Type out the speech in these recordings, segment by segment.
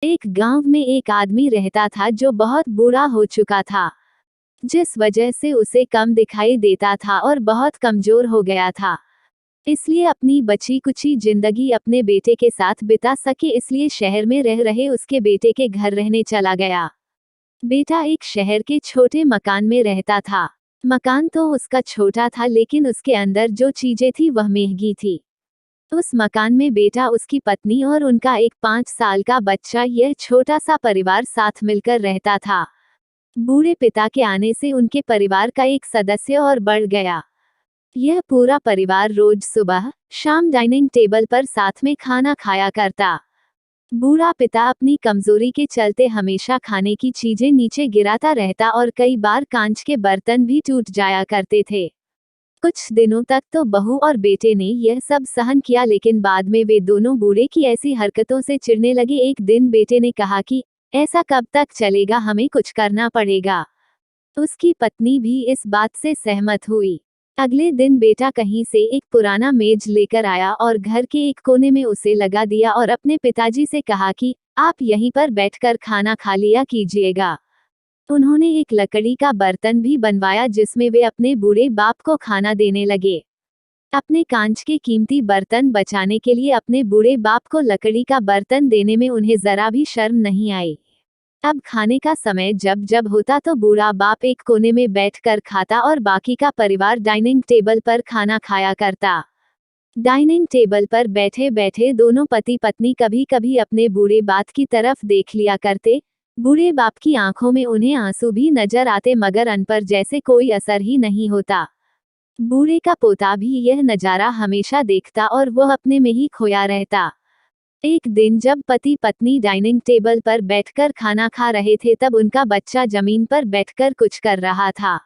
एक गांव में एक आदमी रहता था जो बहुत बूढ़ा हो चुका था, जिस वजह से उसे कम दिखाई देता था और बहुत कमजोर हो गया था। इसलिए अपनी बची कुची जिंदगी अपने बेटे के साथ बिता सके इसलिए शहर में रह रहे उसके बेटे के घर रहने चला गया। बेटा एक शहर के छोटे मकान में रहता था। मकान तो उसका छोटा था लेकिन उसके अंदर जो चीजें थी वह महंगी थी। उस मकान में बेटा, उसकी पत्नी और उनका एक 5 साल का बच्चा, यह छोटा सा परिवार साथ मिलकर रहता था। बूढ़े पिता के आने से उनके परिवार का एक सदस्य और बढ़ गया। यह पूरा परिवार रोज सुबह शाम डाइनिंग टेबल पर साथ में खाना खाया करता। बूढ़ा पिता अपनी कमजोरी के चलते हमेशा खाने की चीजें नीचे गिराता रहता और कई बार कांच के बर्तन भी टूट जाया करते थे। कुछ दिनों तक तो बहू और बेटे ने यह सब सहन किया, लेकिन बाद में वे दोनों बूढ़े की ऐसी हरकतों से चिढ़ने लगे। एक दिन बेटे ने कहा कि ऐसा कब तक चलेगा, हमें कुछ करना पड़ेगा। उसकी पत्नी भी इस बात से सहमत हुई। अगले दिन बेटा कहीं से एक पुराना मेज लेकर आया और घर के एक कोने में उसे लगा दिया और अपने पिताजी से कहा कि आप यहीं पर बैठकर खाना खा लिया कीजिएगा। उन्होंने एक लकड़ी का बर्तन भी बनवाया जिसमें वे अपने बूढ़े बाप को खाना देने लगे। अपने कांच के कीमती बर्तन बचाने के लिए अपने बूढ़े बाप को लकड़ी का बर्तन देने में उन्हें जरा भी शर्म नहीं आई। अब खाने का समय जब जब होता तो बूढ़ा बाप एक कोने में बैठकर खाता और बाकी का परिवार डाइनिंग टेबल पर खाना खाया करता। डाइनिंग टेबल पर बैठे बैठे दोनों पति पत्नी कभी कभी अपने बूढ़े बाप की तरफ देख लिया करते। बूढ़े बाप की आंखों में उन्हें आंसू भी नजर आते मगर उन पर जैसे कोई असर ही नहीं होता। बूढ़े का पोता भी यह नजारा हमेशा देखता और वह अपने में ही खोया रहता। एक दिन जब पति पत्नी डाइनिंग टेबल पर बैठकर खाना खा रहे थे तब उनका बच्चा जमीन पर बैठकर कुछ कर रहा था।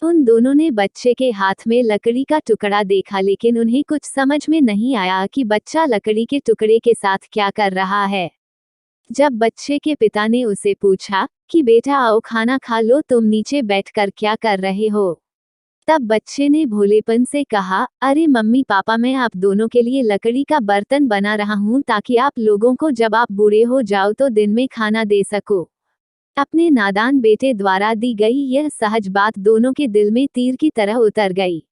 उन दोनों ने बच्चे के हाथ में लकड़ी का टुकड़ा देखा, लेकिन उन्हें कुछ समझ में नहीं आया कि बच्चा लकड़ी के टुकड़े के साथ क्या कर रहा है। जब बच्चे के पिता ने उसे पूछा कि बेटा आओ खाना खा लो, तुम नीचे बैठकर क्या कर रहे हो, तब बच्चे ने भोलेपन से कहा, अरे मम्मी पापा, मैं आप दोनों के लिए लकड़ी का बर्तन बना रहा हूँ ताकि आप लोगों को जब आप बूढ़े हो जाओ तो दिन में खाना दे सको। अपने नादान बेटे द्वारा दी गई यह सहज बात दोनों के दिल में तीर की तरह उतर गई।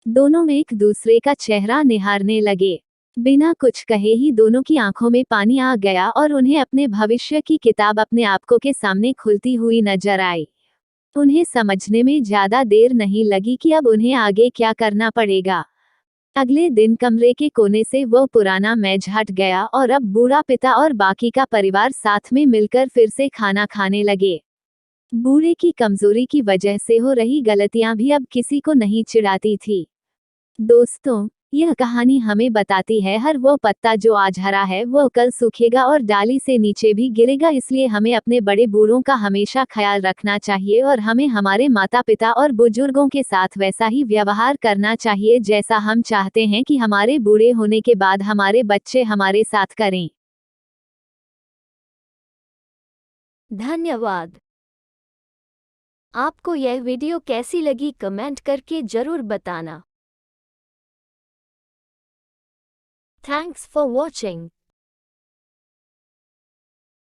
दोनों एक दूसरे का चेहरा निहारने लगे। बिना कुछ कहे ही दोनों की आंखों में पानी आ गया और उन्हें अपने भविष्य की किताब अपने आपको के सामने खुलती हुई नजर आई। उन्हें समझने में ज्यादा देर नहीं लगी कि अब उन्हें आगे क्या करना पड़ेगा। अगले दिन कमरे के कोने से वह पुराना मेज हट गया और अब बूढ़ा पिता और बाकी का परिवार साथ में मिलकर फिर से खाना खाने लगे। बूढ़े की कमजोरी की वजह से हो रही गलतियां भी अब किसी को नहीं चिढ़ाती थी। दोस्तों, यह कहानी हमें बताती है हर वो पत्ता जो आज हरा है वो कल सूखेगा और डाली से नीचे भी गिरेगा। इसलिए हमें अपने बड़े बूढ़ों का हमेशा ख्याल रखना चाहिए और हमें हमारे माता पिता और बुजुर्गों के साथ वैसा ही व्यवहार करना चाहिए जैसा हम चाहते हैं कि हमारे बूढ़े होने के बाद हमारे बच्चे हमारे साथ करें। धन्यवाद। आपको यह वीडियो कैसी लगी कमेंट करके जरूर बताना। Thanks for watching.